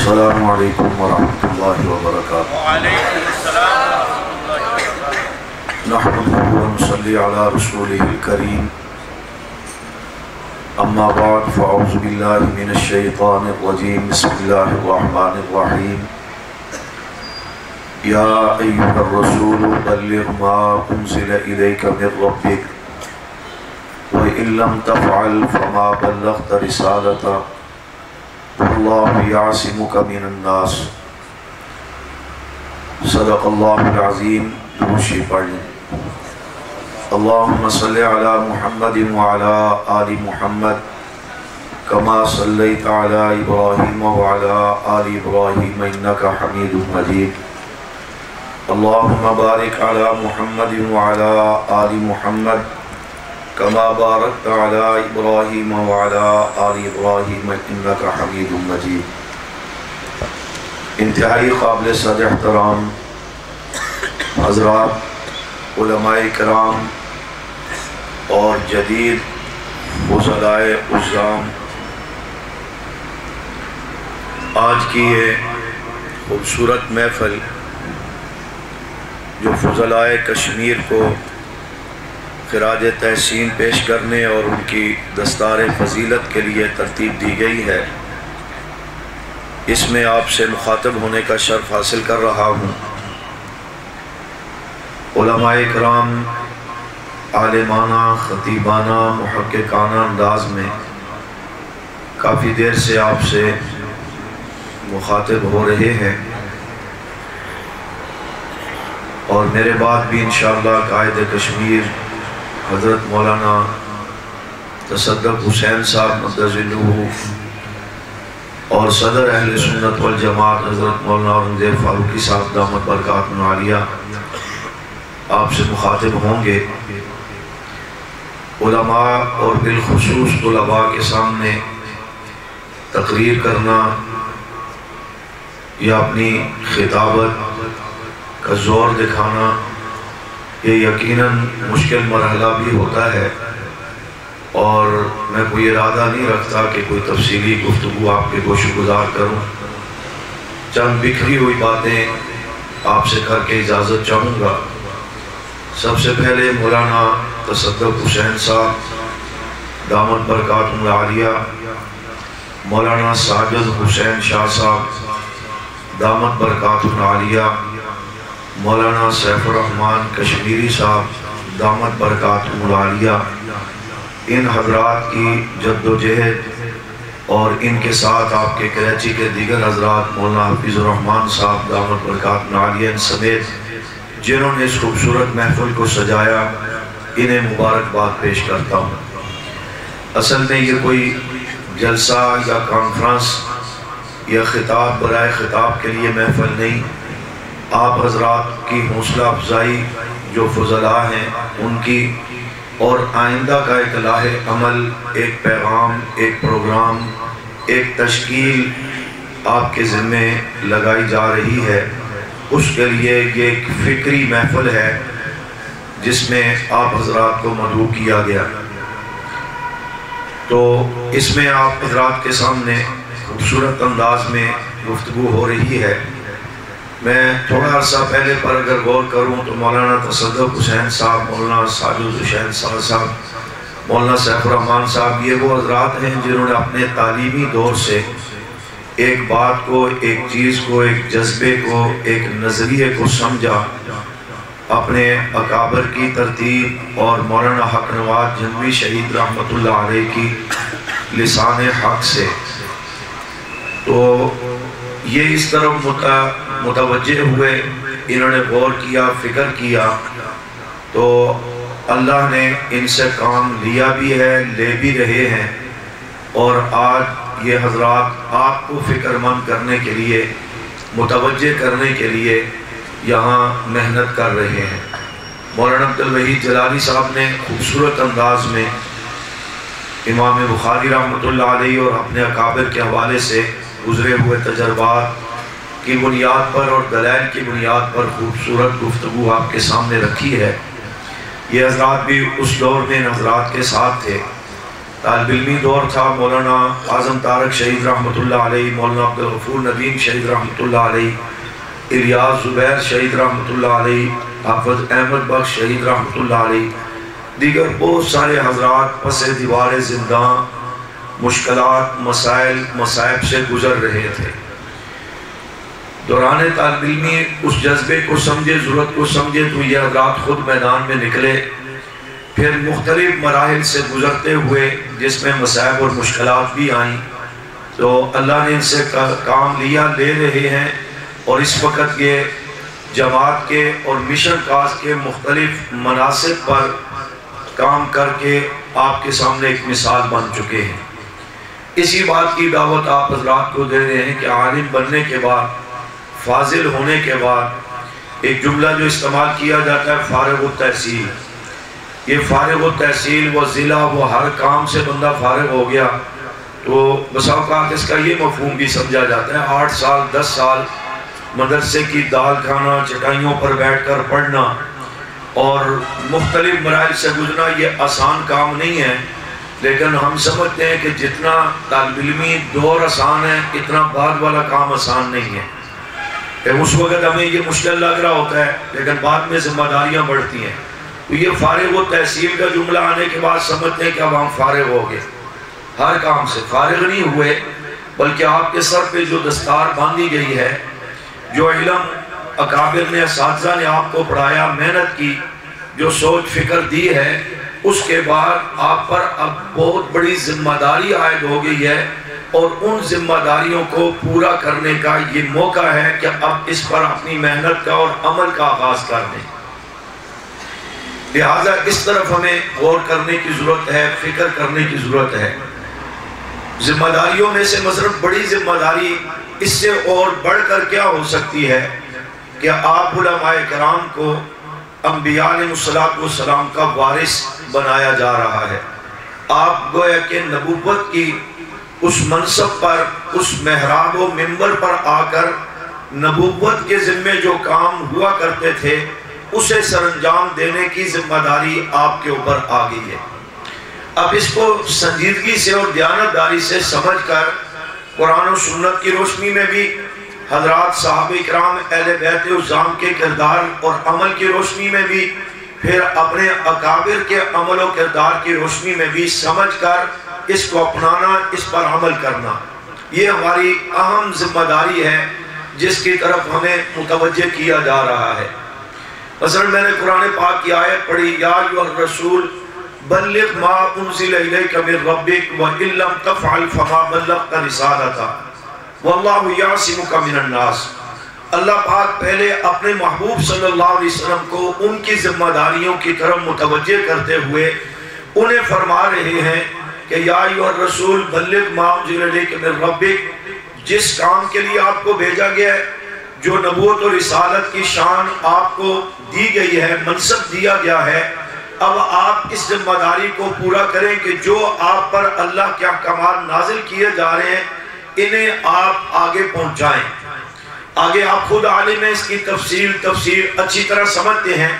السلام علیکم ورحمۃ اللہ وبرکاتہ۔ وعلیکم السلام ورحمۃ اللہ وبرکاتہ۔ نحمده ونصلی علی رسولہ الکریم، اما بعد فاعوذ باللہ من الشیطان الرجیم، بسم اللہ الرحمن الرحیم۔ یا ایھا الرسول بلغ ما انزل الیک من ربک وإن لم تفعل فما بلغت رسالتہ واللہ یعصمک من الناس۔ صدق اللہ العظیم۔ درود پڑھ لیں۔ اللہم صلی علی محمد وعلی آل محمد کما صلیت علی ابراہیم وعلی آل ابراہیم انک حمید مجید۔ اللہم بارک علی محمد وعلی آل محمد کما بارکت علی ابراہیم وعلی آل ابراہیم انک حمید مجید۔ انتہائی قابل صد احترام حضرات، علماء کرام اور جدید فضلاء عظام، آج کی یہ خوبصورت محفل جو فضلاء کشمیر کو خراج تحسین پیش کرنے اور ان کی دستار فضیلت کے لیے ترتیب دی گئی ہے، اس میں آپ سے مخاطب ہونے کا شرف حاصل کر رہا ہوں۔ علماء کرام عالمانہ، خطیبانہ، محققانہ انداز میں کافی دیر سے آپ سے مخاطب ہو رہے ہیں، اور میرے بعد بھی انشاءاللہ قائد کشمیر حضرت مولانا تصدق حسین صاحب مقدس ذلہ اور صدر اہل سنت والجماعت حضرت مولانا اورنگزیب فاروقی صاحب دامت برکاتہ عالیہ آپ سے مخاطب ہوں گے۔ علماء اور بالخصوص طلباء کے سامنے تقریر کرنا یا اپنی خطابت کا زور دکھانا، یہ یقیناً مشکل مرحلہ بھی ہوتا ہے، اور میں کوئی ارادہ نہیں رکھتا کہ کوئی تفصیلی گفتگو آپ کے گوش گزار کروں۔ چند بکھری ہوئی باتیں آپ سے کر کے اجازت چاہوں گا۔ سب سے پہلے مولانا تصدق حسین صاحب دامت برکاتہ عالیہ، مولانا ساجد حسین شاہ صاحب دامت برکاتہ عالیہ، مولانا سیف الرحمن کشمیری صاحب دامت برکاتہ عالیہ، ان حضرات کی جد و جہد اور ان کے ساتھ آپ کے کراچی کے دیگر حضرات مولانا حفیظ الرحمن صاحب دامت برکاتہ عالیہ سمیت جنہوں نے اس خوبصورت محفل کو سجایا، انہیں مبارکباد پیش کرتا ہوں۔ اصل میں یہ کوئی جلسہ یا کانفرنس یا خطاب برائے خطاب کے لیے محفل نہیں، آپ حضرات کی حوصلہ افزائی جو فضلاء ہیں ان کی، اور آئندہ کا ایک لاہ عمل، ایک پیغام، ایک پروگرام، ایک تشکیل آپ کے ذمہ لگائی جا رہی ہے، اس کے لیے یہ ایک فکری محفل ہے جس میں آپ حضرات کو مدعو کیا گیا۔ تو اس میں آپ حضرات کے سامنے خوبصورت انداز میں گفتگو ہو رہی ہے۔ میں تھوڑا عرصہ پہلے پر اگر غور کروں تو مولانا تصدق حسین صاحب، مولانا ساجد حسین صاحب، مولانا سیف الرحمن صاحب، یہ وہ حضرات ہیں جنہوں نے اپنے تعلیمی دور سے ایک بات کو، ایک چیز کو، ایک جذبے کو، ایک نظریے کو سمجھا، اپنے اکابر کی ترتیب اور مولانا حق نواز جنوی شہید رحمۃ اللہ علیہ کی لسان حق سے، تو یہ اس طرف متوجہ ہوئے، انہوں نے غور کیا، فکر کیا، تو اللہ نے ان سے کام لیا بھی ہے، لے بھی رہے ہیں، اور آج یہ حضرات آپ کو فکر مند کرنے کے لیے، متوجہ کرنے کے لیے یہاں محنت کر رہے ہیں۔ مولانا عبدالوحید جلالی صاحب نے خوبصورت انداز میں امام بخاری رحمۃ اللہ علیہ اور اپنے اکابر کے حوالے سے گزرے ہوئے تجربات کی بنیاد پر اور دلائل کی بنیاد پر خوبصورت گفتگو آپ کے سامنے رکھی ہے۔ یہ حضرات بھی اس دور میں ان حضرات کے ساتھ تھے، طالب علمی دور تھا، مولانا اعظم طارق شہید رحمۃ اللہ علیہ، مولانا عبدالغفور ندیم شہید رحمۃ اللہ علیہ، الیاس زبیر شہید رحمۃ اللہ علیہ، حافظ احمد بخش شہید رحمۃ اللہ علیہ، دیگر بہت سارے حضرات پس دیوار زنداں مشکلات، مسائل، مصائب سے گزر رہے تھے۔ دوران طالب علمی اس جذبے کو سمجھے، ضرورت کو سمجھے تو یہ حضرات خود میدان میں نکلے، پھر مختلف مراحل سے گزرتے ہوئے جس میں مصائب اور مشکلات بھی آئیں، تو اللہ نے ان سے کام لیا، لے رہے ہیں، اور اس وقت یہ جماعت کے اور مشن کاز کے مختلف مناصب پر کام کر کے آپ کے سامنے ایک مثال بن چکے ہیں۔ اسی بات کی دعوت آپ حضرات کو دے رہے ہیں کہ عالم بننے کے بعد، فاضل ہونے کے بعد ایک جملہ جو استعمال کیا جاتا ہے فارغ التحصیل، یہ فارغ التحصیل وہ ضلع، وہ ہر کام سے بندہ فارغ ہو گیا، تو بسا اوقات اس کا یہ مفہوم بھی سمجھا جاتا ہے 8 سال 10 سال مدرسے کی دال کھانا، چٹائیوں پر بیٹھ کر پڑھنا اور مختلف مراحل سے گزرنا یہ آسان کام نہیں ہے، لیکن ہم سمجھتے ہیں کہ جتنا طالب علمی دور آسان ہے اتنا بعد والا کام آسان نہیں ہے، کہ اس وقت ہمیں یہ مشکل لگ رہا ہوتا ہے لیکن بعد میں ذمہ داریاں بڑھتی ہیں، تو یہ فارغ و تحصیل کا جملہ آنے کے بعد سمجھتے ہیں کہ اب ہم فارغ ہو گئے، ہر کام سے فارغ نہیں ہوئے، بلکہ آپ کے سر پہ جو دستار باندھی گئی ہے، جو علم اکابر نے، اساتذہ نے آپ کو پڑھایا، محنت کی، جو سوچ فکر دی ہے، اس کے بعد آپ پر اب بہت بڑی ذمہ داری عائد ہو گئی ہے، اور ان ذمہ داریوں کو پورا کرنے کا یہ موقع ہے کہ اب اس پر اپنی محنت کا اور عمل کا آغاز کر دیں۔ لہٰذا اس طرف ہمیں غور کرنے کی ضرورت ہے، فکر کرنے کی ضرورت ہے۔ ذمہ داریوں میں سے مثلا بڑی ذمہ داری اس سے اور بڑھ کر کیا ہو سکتی ہے کہ آپ علماء کرام کو انبیاء علیہ السلام کا وارث بنایا جا رہا ہے۔ آپ گویا کہ نبوت کی اس منصب پر، اس محراب و منبر پر آ کر نبوت کے ذمے جو کام ہوا کرتے تھے اسے سر انجام دینے کی ذمہ داری آپ کے اوپر آ گئی ہے۔ اب اس کو سنجیدگی سے اور دیانتداری سے سمجھ کر قرآن و سنت کی روشنی میں بھی، حضرات صحابہ کرام اہل بیت عظام کے کردار اور عمل کی روشنی میں بھی، پھر اپنے اکابر کے عمل و کردار کی روشنی میں بھی سمجھ کر اس کو اپنانا، اس پر عمل کرنا، یہ ہماری اہم ذمہ داری ہے جس کی طرف ہمیں متوجہ کیا جا رہا ہے۔ مثلا میں نے قرآن پاک کی آیت پڑھی، یا ایھا الرسول بلغ ما انزل الیک من ربک وان لم تفعل فما بلغت رسالتہ واللہ یعصمک من الناس۔ اللہ پاک پہلے اپنے محبوب صلی اللہ علیہ وسلم کو ان کی ذمہ داریوں کی طرف متوجہ کرتے ہوئے انہیں فرما رہے ہیں کہ یا ایھا الرسول بلغ ما انزل الیک من ربک، جس کام کے لیے آپ کو بھیجا گیا ہے، جو نبوت اور رسالت کی شان آپ کو دی گئی ہے، منصب دیا گیا ہے، اب آپ اس ذمہ داری کو پورا کریں کہ جو آپ پر اللہ کے احکامات نازل کیے جا رہے ہیں انہیں آپ آگے پہنچائیں۔ آگے آپ خود عالم ہیں، اس کی تفسیر اچھی طرح سمجھتے ہیں،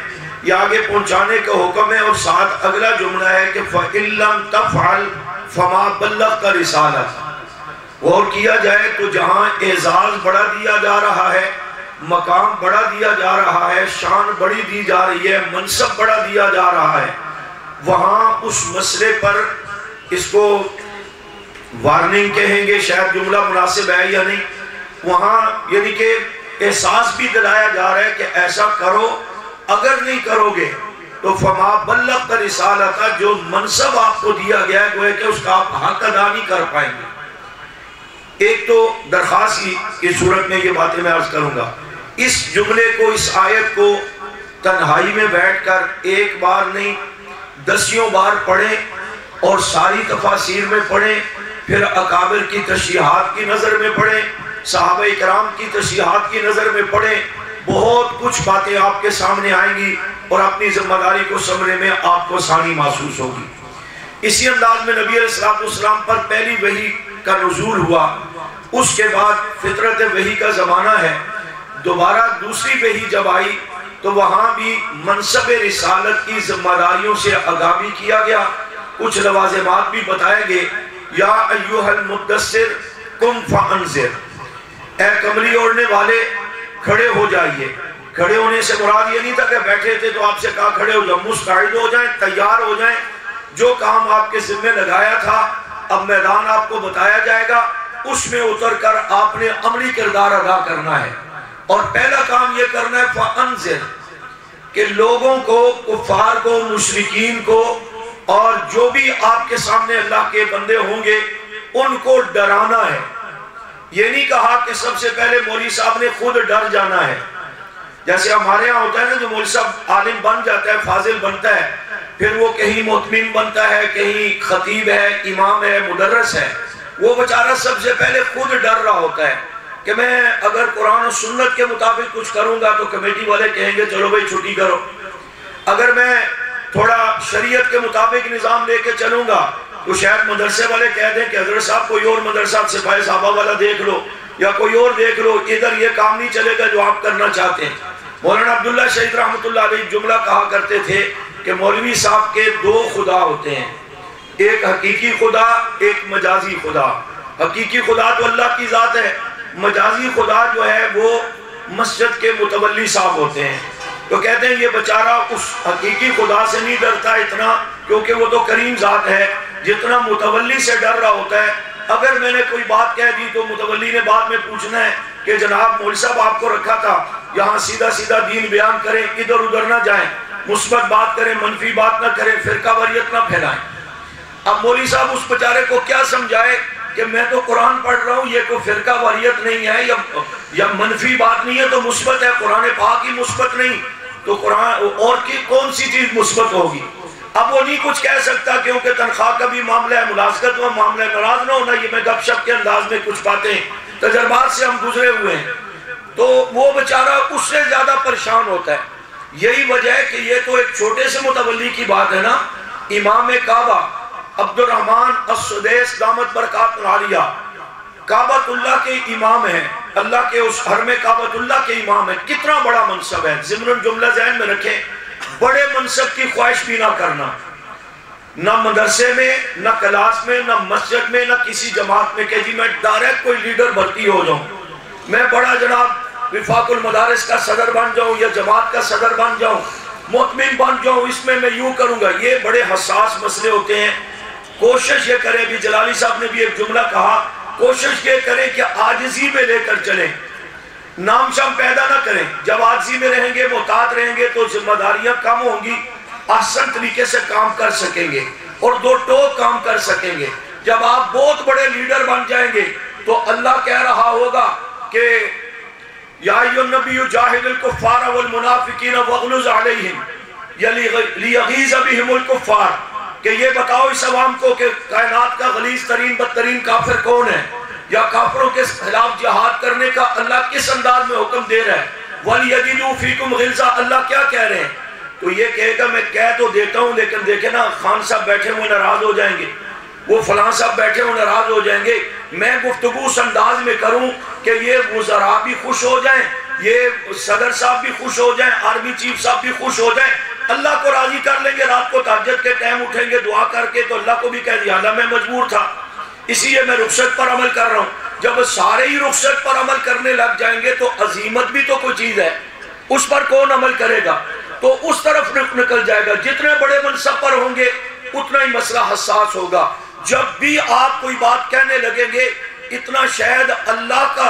یہ آگے پہنچانے کا حکم ہے، اور ساتھ اگلا جملہ ہے کہ فَإِن لَّمْ تَفْعَلْ فَمَا بَلَّغْتَ رِسَالَتَهُ۔ غور کیا جائے تو جہاں اعزاز بڑا دیا جا رہا ہے، مقام بڑا دیا جا رہا ہے، شان بڑی دی جا رہی ہے، منصب بڑا دیا جا رہا ہے، وہاں اس مسئلے پر اس کو وارننگ کہیں گے، شاید جملہ مناسب ہے یا نہیں، وہاں یعنی کہ احساس بھی دلایا جا رہا ہے کہ ایسا کرو، اگر نہیں کرو گے تو فما بلغت رسالتہ، جو منصب آپ کو دیا گیا ہے گویا کہ اس کا آپ حق ادا نہیں کر پائیں گے۔ ایک تو درخواست کی صورت میں یہ باتیں میں عرض کروں گا، اس جملے کو، اس آیت کو تنہائی میں بیٹھ کر ایک بار نہیں 10 بار پڑھیں اور ساری تفاسیر میں پڑھیں، پھر اکابر کی تشریحات کی نظر میں پڑھیں، صحابہ کرام کی تشریحات کی نظر میں پڑھیں، بہت کچھ باتیں آپ کے سامنے آئیں گی اور اپنی ذمہ داری کو سمجھنے میں آپ کو آسانی محسوس ہوگی۔ اسی انداز میں نبی علیہ السلام پر پہلی وحی کا نزول ہوا، اس کے بعد فطرت وحی کا زمانہ ہے، دوبارہ دوسری وحی جب آئی تو وہاں بھی منصب رسالت کی ذمہ داریوں سے آگاہی کیا گیا، کچھ لوازمات بھی بتائیں گے۔ یا ایھا المدثر قم فانذر، اے کملی اوڑھنے والے کھڑے ہو جائیے۔ کھڑے ہونے سے مراد یہ نہیں تھا کہ بیٹھے تھے تو آپ سے کہا کھڑے ہو جاؤ، مستعد ہو جائیں، تیار ہو جائیں۔ جو کام آپ کے ذمہ لگایا تھا اب میدان آپ کو بتایا جائے گا، اس میں اتر کر آپ نے عملی کردار ادا کرنا ہے۔ اور پہلا کام یہ کرنا ہے فانذر، کہ لوگوں کو، کفار کو، مشرکین کو، اور جو بھی آپ کے سامنے اللہ کے بندے ہوں گے ان کو ڈرانا ہے۔ یہ نہیں کہا کہ سب سے پہلے مولوی صاحب نے خود ڈر جانا ہے، جیسے ہمارے ہاں ہوتا ہے نا، جو مولوی صاحب عالم بن جاتا ہے، فاضل بنتا ہے، پھر وہ کہیں مؤتمن بنتا ہے، کہیں خطیب ہے، امام ہے، مدرس ہے، وہ بیچارہ سب سے پہلے خود ڈر رہا ہوتا ہے کہ میں اگر قرآن و سنت کے مطابق کچھ کروں گا تو کمیٹی والے کہیں گے چلو بھائی چھٹی کرو، اگر میں تھوڑا شریعت کے مطابق نظام لے کے چلوں گا تو شاید مدرسے والے کہہ دیں کہ حضرت صاحب کوئی اور مدرسہ سپاہی صحابہ والا دیکھ لو یا کوئی اور دیکھ لو، ادھر یہ کام نہیں چلے گا جو آپ کرنا چاہتے ہیں۔ مولانا عبداللہ شہید رحمۃ اللہ علیہ جملہ کہا کرتے تھے کہ مولوی صاحب کے دو خدا ہوتے ہیں، ایک حقیقی خدا، ایک مجازی خدا۔ حقیقی خدا تو اللہ کی ذات ہے، مجازی خدا جو ہے وہ مسجد کے متولی صاحب ہوتے ہیں۔ تو کہتے ہیں یہ بیچارہ اس حقیقی خدا سے نہیں ڈرتا اتنا، کیونکہ وہ تو کریم ذات ہے، جتنا متولی سے ڈر رہا ہوتا ہے۔ اگر میں نے کوئی بات کہہ دی تو متولی نے بعد میں پوچھنا ہے کہ جناب مولوی صاحب آپ کو رکھا تھا یہاں سیدھا سیدھا دین بیان کریں، ادھر ادھر نہ جائیں، مثبت بات کریں، منفی بات نہ کریں، فرقہ واریت نہ پھیلائیں۔ اب مولوی صاحب اس بیچارے کو کیا سمجھائے کہ میں تو قرآن پڑھ رہا ہوں، یہ کوئی فرقہ واریت نہیں ہے یا منفی بات نہیں ہے تو مثبت ہے، قرآن پاک ہی مثبت نہیں تو قرآن اور کی کون سی چیز مثبت ہوگی؟ اب وہ نہیں کچھ کہہ سکتا کیونکہ تنخواہ کا بھی معاملہ ہے، ملازمت کا معاملہ ہے، ناراض نہ ہونا، یہ میں گپ شپ کے انداز میں کچھ باتیں تجربات سے ہم گزرے ہوئے ہیں، تو وہ بیچارہ اس سے زیادہ پریشان ہوتا ہے۔ یہی وجہ ہے کہ یہ تو ایک چھوٹے سے متولی کی بات ہے نا، امام کعبہ عبد الرحمن السدیس دامت برکات العالیہ کعبۃ اللہ کے امام ہیں، اللہ کے اس حرم کعبۃ اللہ کے امام ہیں، کتنا بڑا منصب ہے۔ ضمن جملہ ذہن میں رکھیں، بڑے منصب کی خواہش بھی نہ کرنا، نہ مدرسے میں، نہ کلاس میں، نہ مسجد میں، نہ کسی جماعت میں کہ جی میں ڈائریکٹ کوئی لیڈر بھرتی ہو جاؤں، میں بڑا جناب وفاق المدارس کا صدر بن جاؤں یا جماعت کا صدر بن جاؤں، مؤتمن بن جاؤں، اس میں یوں کروں گا۔ یہ بڑے حساس مسئلے ہوتے ہیں۔ کوشش یہ کریں، بھی جلالی صاحب نے بھی ایک جملہ کہا، کوشش یہ کریں کہ عاجزی میں لے کر چلیں، نام شام پیدا نہ کریں۔ جب عاجزی میں رہیں گے، محتاط رہیں گے تو ذمہ داریاں کم ہوں گی، احسن طریقے سے کام کر سکیں گے اور دو ٹوک کام کر سکیں گے۔ جب آپ بہت بڑے لیڈر بن جائیں گے تو اللہ کہہ رہا ہوگا کہ یا ایھا النبی جاہد الکفار والمنافقین واغلظ علیہم لیغیظ بہم الکفار، کہ یہ بتاؤ اس عوام کو کہ کائنات کا غلیظ ترین بدترین کافر کون ہے، یا کافروں کے خلاف جہاد کرنے کا اللہ کس انداز میں حکم دے رہا ہے۔ وَلْيَجِدُوا فِيكُمْ غِلْظَةً، اللہ کیا کہہ رہے ہیں؟ تو یہ کہے گا میں کہہ تو دیتا ہوں لیکن دیکھیں نا خان صاحب بیٹھے ہوئے ناراض ہو جائیں گے، وہ فلاں صاحب بیٹھے ہوئے ناراض ہو جائیں گے، میں گفتگو اس انداز میں کروں کہ یہ وزراء بھی خوش ہو جائیں، یہ صدر صاحب بھی خوش ہو جائیں، آرمی چیف صاحب بھی خوش ہو جائیں، اللہ کو راضی کر لیں گے۔ رات کو تہجد کے ٹائم اٹھیں گے دعا کر کے تو اللہ کو بھی کہہ دیا اللہ میں مجبور تھا اسی لیے میں رخصت پر عمل کر رہا ہوں۔ جب سارے ہی رخصت پر عمل کرنے لگ جائیں گے تو عظیمت بھی تو کوئی چیز ہے، اس پر کون عمل کرے گا؟ تو اس طرف نکل جائے گا۔ جتنے بڑے منصب پر ہوں گے اتنا ہی مسئلہ حساس ہوگا۔ جب بھی آپ کوئی بات کہنے لگیں گے اتنا شاید اللہ کا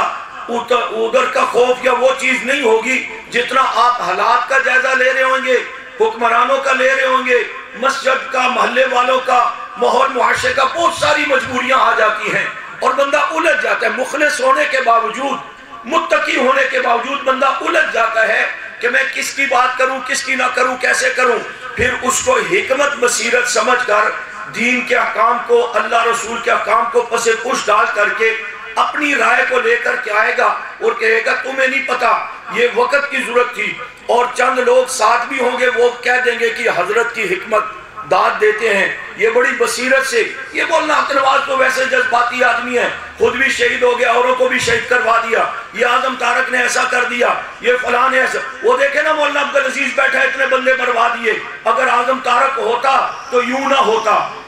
ادھر کا خوف یا وہ چیز نہیں ہوگی جتنا آپ حالات کا جائزہ لے رہے ہوں گے، حکمرانوں کا لے رہے ہوں گے، مسجد کا، محلے والوں کا، ماحول معاشرے کا، بہت ساری مجبوریاں آ جاتی ہیں اور بندہ الجھ جاتا ہے۔ مخلص ہونے کے باوجود، متقی ہونے کے باوجود بندہ الجھ جاتا ہے کہ میں کس کی بات کروں، کس کی نہ کروں، کیسے کروں۔ پھر اس کو حکمت بصیرت سمجھ کر دین کے احکام کو، اللہ رسول کے احکام کو پس پش ڈال کر کے اپنی رائے کو لے کر کے آئے گا اور کہے گا تمہیں نہیں پتا، یہ وقت کی ضرورت تھی۔ اور چند لوگ ساتھ بھی ہوں گے، وہ کہہ دیں گے کہ حضرت کی حکمت داد دیتے ہیں، یہ بڑی بصیرت سے۔ یہ مولانا حق نواز تو ویسے جذباتی آدمی ہے، خود بھی شہید ہو گیا، اوروں کو بھی شہید کروا دیا، یہ اعظم طارق نے ایسا کر دیا، یہ فلاں نے ایسا۔ وہ دیکھیں نا مولانا عبدالعزیز بیٹھا اتنے بندے مروا دیے، اگر اعظم طارق ہوتا تو یوں نہ ہوتا،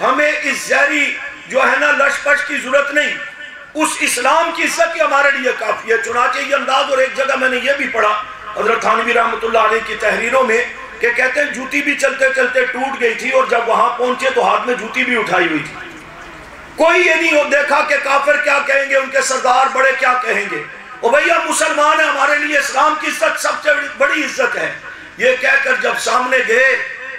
ہمیں اس زہری جو ہے نا لش پش کی ضرورت نہیں، اس اسلام کی عزت کی ہمارے لیے کافی ہے۔ چنانچہ یہ انداز، اور ایک جگہ میں نے یہ بھی پڑھا حضرت تھانوی رحمۃ اللہ علیہ کی تحریروں میں کہ کہتے ہیں جوتی بھی چلتے چلتے ٹوٹ گئی تھی، اور جب وہاں پہنچے تو ہاتھ میں جوتی بھی اٹھائی ہوئی تھی۔ کوئی یہ نہیں دیکھا کہ کافر کیا کہیں گے، ان کے سردار بڑے کیا کہیں گے، اور بھیا مسلمان ہیں، ہمارے لیے اسلام کی عزت سب سے بڑی عزت ہے۔ یہ کہہ کر جب سامنے گئے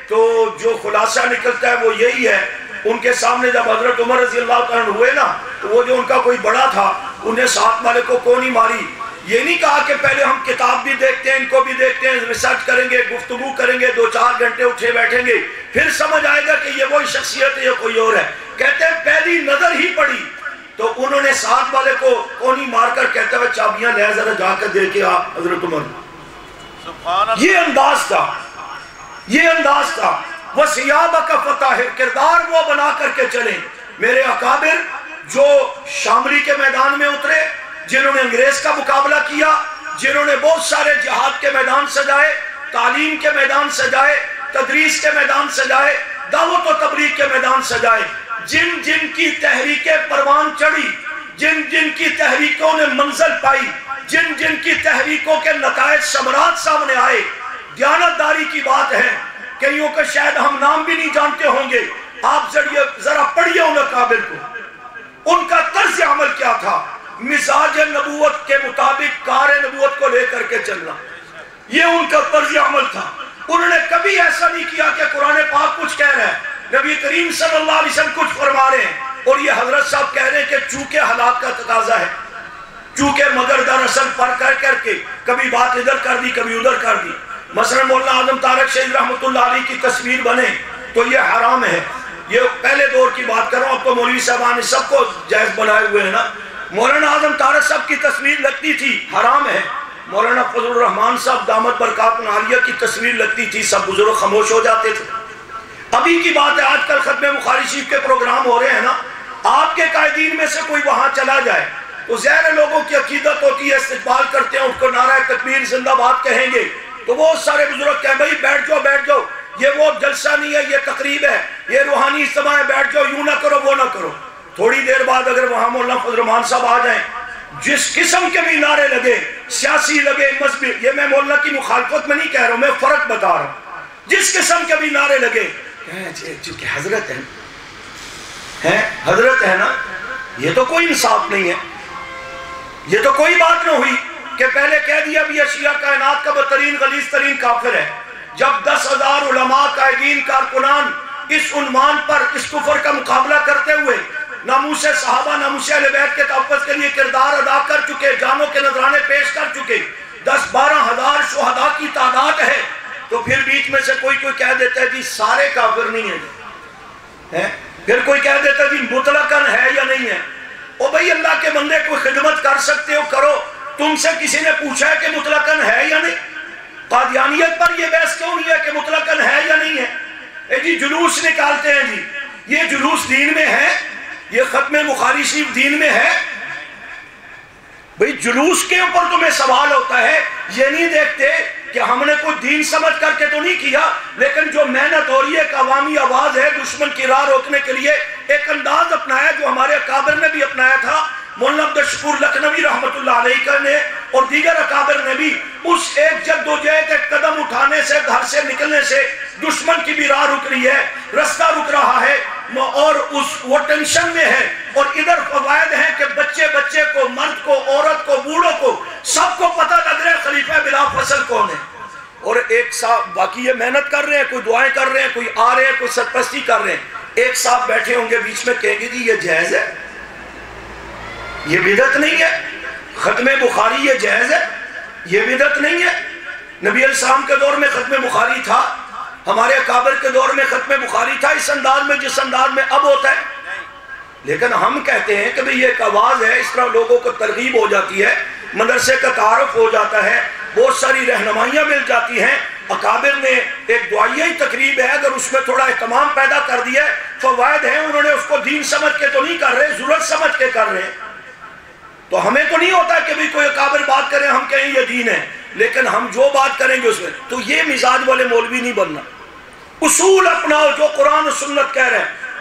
تو جو خلاصہ نکلتا ہے وہ یہی ہے، ان کے سامنے جب حضرت عمر رضی اللہ عنہ ہوئے نا، تو وہ جو ان کا کوئی بڑا تھا انہیں ساتھ والے کو کونی ماری۔ یہ نہیں کہا کہ پہلے ہم کتاب بھی دیکھتے ہیں، ان کو بھی دیکھتے ہیں، ریسرچ کریں گے، گفتگو کریں گے، 2-4 گھنٹے اٹھے بیٹھیں گے، پھر سمجھ آئے گا کہ یہ وہی شخصیت ہے یا کوئی اور ہے۔ کہتے ہیں پہلی نظر ہی پڑی تو انہوں نے ساتھ والے کو کونی مار کر کہتے ہوئے چابیاں لے ذرا جا کر دے کے آ حضرت عمر۔ یہ انداز تھا، یہ انداز تھا۔ وَثِيَابَكَ فَطَهِّرْ، کردار وہ بنا کر کے چلیں۔ میرے اکابر جو شاملی کے میدان میں اترے، جنہوں نے انگریز کا مقابلہ کیا، جنہوں نے بہت سارے جہاد کے میدان سجائے، تعلیم کے میدان سجائے، تدریس کے میدان سجائے، دعوت و تبلیغ کے میدان سجائے، جن جن کی تحریک پروان چڑھی، جن جن کی تحریکوں نے منزل پائی، جن جن کی تحریکوں کے نتائج ثمرات سامنے آئے، دیانتداری کی بات ہے، کئیوں کا شاید ہم نام بھی نہیں جانتے ہوں گے۔ آپ ذرا پڑھیے ان اکابر کو، ان کا طرز عمل کیا تھا، مزاج نبوت کے مطابق کار نبوت کو لے کر کے چلنا، یہ ان کا طرز عمل تھا۔ انہوں نے کبھی ایسا نہیں کیا کہ قرآن پاک کچھ کہہ رہا ہے، نبی کریم صلی اللہ علیہ وسلم کچھ فرما رہے ہیں اور یہ حضرت صاحب کہہ رہے ہیں کہ چونکہ حالات کا تقاضا ہے، چونکہ مگر دراصل پر کر کے کبھی بات ادھر کر دی کبھی ادھر کر دی۔ مثلا مولانا اعظم طارق شہید رحمۃ اللہ علیہ کی تصویر بنے تو یہ حرام ہے۔ یہ پہلے دور کی بات کر رہا ہوں، اب تو مولوی صاحبان نے سب کو جائز بنائے ہوئے ہیں نا۔ مولانا اعظم طارق صاحب کی تصویر لگتی تھی، حرام ہے۔ مولانا فضل الرحمان صاحب دامت برکات عالیہ کی تصویر لگتی تھی، سب بزرگ خاموش ہو جاتے تھے۔ ابھی کی بات ہے، آج کل ختم بخاری شریف کے پروگرام ہو رہے ہیں نا، آپ کے قائدین میں سے کوئی وہاں چلا جائے تو ظاہر لوگوں کی عقیدت ہوتی ہے، استقبال کرتے ہیں، ان کو نعرہ تکبیر زندہ باد کہیں گے تو بہت سارے بزرگ کہیں بھائی بیٹھ جاؤ بیٹھ جاؤ، یہ وہ جلسہ نہیں ہے، یہ تقریب ہے، یہ روحانی اجتماع ہے، بیٹھ جاؤ، یوں نہ کرو وہ نہ کرو۔ تھوڑی دیر بعد اگر وہاں مولانا فضل الرحمان صاحب آ جائیں، جس قسم کے بھی نعرے لگے، سیاسی لگے، مذہبی، یہ میں مولانا کی مخالفت میں نہیں کہہ رہا ہوں، میں فرق بتا رہا ہوں، جس قسم کے بھی نعرے لگے، چونکہ حضرت ہے، حضرت ہے نا، یہ تو کوئی انصاف نہیں ہے، یہ تو کوئی بات نہ ہوئی کہ پہلے کہہ دیا بھی اشیاء کائنات کا بدترین غلیظ ترین کافر ہے۔ جب 10,000 علماء قائدین کارکنان اس عنوان پر اس کفر کا مقابلہ کرتے ہوئے ناموس صحابہ ناموس اہل بیت کے تحفظ کے لیے کردار ادا کر چکے، جانوں کے نذرانے پیش کر چکے، 10-12 ہزار شہداء کی تعداد ہے، تو پھر بیچ میں سے کوئی کہہ دیتا ہے جی سارے کافر نہیں ہیں، پھر کوئی کہہ دیتا ہے جی مطلقاً ہے یا نہیں ہے۔ او بھائی اللہ کے بندے کوئی خدمت کر سکتے ہو کرو، تم سے کسی نے پوچھا ہے کہ مطلقاً ہے یا نہیں؟ قادیانیت پر یہ بحث کیوں نہیں ہے کہ مطلقاً ہے یا نہیں ہے؟ اے جی جلوس نکالتے ہیں جی، یہ جلوس دین میں ہے؟ یہ ختم بخاری شریف دین میں ہے؟ بھئی جلوس کے اوپر تمہیں سوال ہوتا ہے، یہ نہیں دیکھتے کہ ہم نے کوئی دین سمجھ کر کے تو نہیں کیا، لیکن جو محنت ہو رہی ہے ایک عوامی آواز ہے، دشمن کی راہ روکنے کے لیے ایک انداز اپنایا جو ہمارے اکابر نے بھی اپنایا تھا، مولانا عبدالشکور لکھنوی رحمۃ اللہ علیہ کا نے اور دیگر اکابر نے بھی اس ایک جدوجہد ایک قدم اٹھانے سے، گھر سے نکلنے سے دشمن کی بھی راہ رک رہی ہے، رستہ رک رہا ہے اور وہ ٹینشن میں ہے، اور ادھر فوائد ہیں کہ بچے بچے کو، مرد کو، عورت کو، بوڑھوں کو، سب کو پتہ لگ رہا ہے خلیفہ بلا فصل کون ہے۔ اور ایک صاحب باقی یہ محنت کر رہے ہیں، کوئی دعائیں کر رہے ہیں، کوئی آ رہے ہیں، کوئی سرپرستی کر رہے ہیں، ایک صاحب بیٹھے ہوں گے بیچ میں کہیں گے جی یہ جائز ہے، یہ بدعت نہیں ہے، ختم بخاری یہ جائز ہے، یہ بدعت نہیں ہے۔ نبی علیہ السلام کے دور میں ختم بخاری تھا، ہمارے اکابر کے دور میں ختم بخاری تھا اس انداز میں جس انداز میں اب ہوتا ہے، لیکن ہم کہتے ہیں کہ یہ ایک آواز ہے، اس طرح لوگوں کو ترغیب ہو جاتی ہے، مدرسے کا تعارف ہو جاتا ہے، بہت ساری رہنمائیاں مل جاتی ہیں۔ اکابر نے ایک دعائیہ تقریب ہے، اگر اس میں تھوڑا اہتمام پیدا کر دیا ہے، فوائد ہیں، انہوں نے اس کو دین سمجھ کے تو نہیں کر رہے، ضرورت سمجھ کے کر رہے ہیں۔ تو ہمیں تو نہیں ہوتا کہ بھی کوئی اکابر بات کریں ہم کہیں یہ دین ہے، لیکن ہم جو بات کریں گے اس میں تو یہ مزاج والے مولوی نہیں بننا۔ اصول اپناؤ جو قرآن و سنت کہہ رہے ہیں،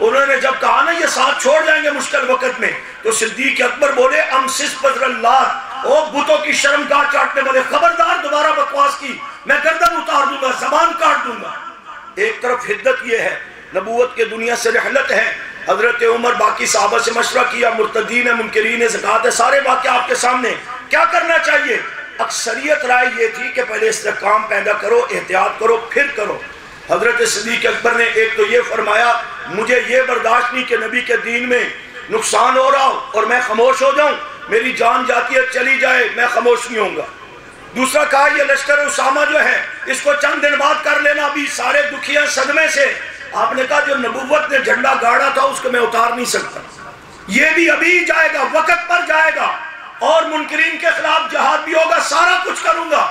انہوں نے جب کہا نا یہ ساتھ چھوڑ جائیں گے مشکل وقت میں، تو صدیق اکبر بولے امسس بدر اللہ، او بتوں کی شرمگاہ چاٹنے والے، خبردار دوبارہ بکواس کی میں گردن اتار دوں گا، زبان کاٹ دوں گا۔ ایک طرف حدت یہ ہے، نبوت کے دنیا سے رحلت ہے، حضرت عمر باقی صحابہ سے مشورہ کیا، مرتدین ہے، منکرین ہے، زکوٰۃ ہے، سارے واقعہ آپ کے سامنے، کیا کرنا چاہیے؟ اکثریت رائے یہ تھی کہ پہلے استحکام پیدا کرو، احتیاط کرو، پھر کرو۔ حضرت صدیق اکبر نے ایک تو یہ فرمایا مجھے یہ برداشت نہیں کہ نبی کے دین میں نقصان ہو رہا ہو اور میں خاموش ہو جاؤں، میری جان جاتی ہے چلی جائے میں خاموش نہیں ہوں گا۔ دوسرا کہا یہ لشکر اسامہ جو ہے اس کو چند دن بعد کر لینا، ابھی سارے دکھیاں صدمے سے۔ آپ نے کہا جو نبوت نے جھنڈا گاڑا تھا اس کو میں اتار نہیں سکتا، یہ بھی ابھی جائے گا، وقت پر جائے گا، اور منکرین کے خلاف جہاد بھی ہوگا، سارا کچھ کروں گا،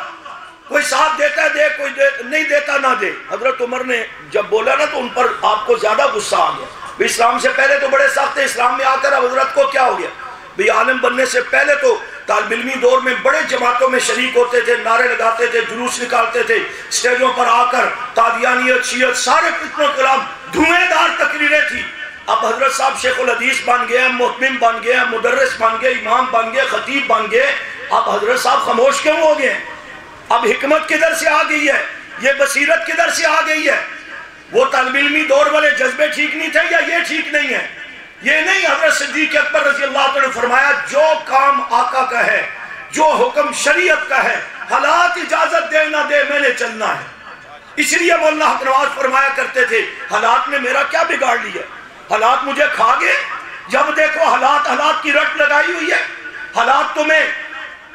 کوئی ساتھ دیتا ہے دے، کوئی نہیں دیتا نہ دے۔ حضرت عمر نے جب بولا نا تو ان پر آپ کو زیادہ غصہ آ گیا، اسلام سے پہلے تو بڑے سخت تھے، اسلام میں آ کر اب حضرت کو کیا ہو گیا؟ بھی عالم بننے سے پہلے تو طالب علمی دور میں بڑے جماعتوں میں شریک ہوتے تھے، نعرے لگاتے تھے، جلوس نکالتے تھے، اسٹیجوں پر آ کر قادیانیت، شیعت، سارے فتنوں کے خلاف دھوئیں دار تقریریں تھی۔ اب حضرت صاحب شیخ الحدیث بن گئے، محتمم بن گئے، مدرس بن گئے، امام بن گئے، خطیب بن گئے، اب حضرت صاحب خاموش کیوں ہو گئے؟ اب حکمت کدھر سے آ گئی ہے؟ یہ بصیرت کدھر سے آ گئی ہے؟ وہ طالب علمی دور والے جذبے ٹھیک نہیں تھے یا یہ ٹھیک نہیں ہے؟ یہ نہیں، حضرت صدیق اکبر رضی اللہ عنہ نے فرمایا جو کام آقا کا ہے، جو حکم شریعت کا ہے، حالات اجازت دے نہ دے میں نے چلنا ہے۔ اس لیے مولانا حق نواز فرمایا کرتے تھے حالات نے میرا کیا بگاڑ لیا؟ حالات مجھے کھا گئے؟ جب دیکھو حالات کی رٹ لگائی ہوئی ہے، حالات تمہیں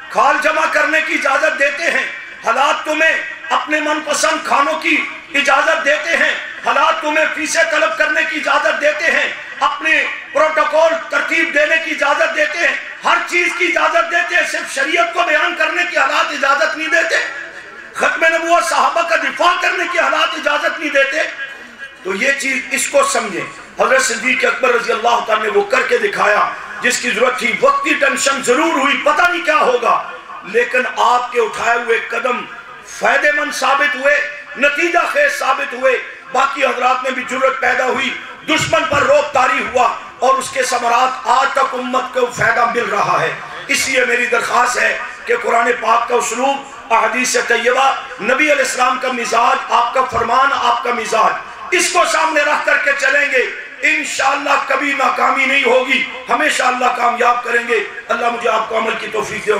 کھال جمع کرنے کی اجازت دیتے ہیں، حالات تمہیں اپنے من پسند کھانوں کی اجازت دیتے ہیں، حالات تمہیں فیسیں طلب کرنے کی اجازت دیتے ہیں، اپنے پروٹوکول ترتیب دینے کی اجازت دیتے ہیں، ہر چیز کی اجازت دیتے ہیں، صرف شریعت کو بیان کرنے کی حالات اجازت نہیں دیتے، ختم نبوت صحابہ کا دفاع کرنے کی حالات اجازت نہیں دیتے۔ تو یہ چیز اس کو سمجھیں، حضرت صدیق اکبر رضی اللہ تعالیٰ نے وہ کر کے دکھایا جس کی ضرورت تھی، وقتی ٹینشن ضرور ہوئی، پتہ نہیں کیا ہوگا، لیکن آپ کے اٹھائے ہوئے قدم فائدہ مند ثابت ہوئے، نتیجہ خیز ثابت ہوئے، باقی حضرات میں بھی جرأت پیدا ہوئی، دشمن پر روب طاری ہوا، اور اس کے ثمرات آج تک امت کو فائدہ مل رہا ہے۔ اس لیے میری درخواست ہے کہ قرآن پاک کا اسلوب، احادیث طیبہ، نبی علیہ السلام کا مزاج، آپ کا فرمان، آپ کا مزاج، اس کو سامنے رکھ کر کے چلیں گے، انشاءاللہ کبھی ناکامی نہیں ہوگی، ہمیشہ اللہ کامیاب کریں گے۔ اللہ مجھے آپ کو عمل کی توفیق دے۔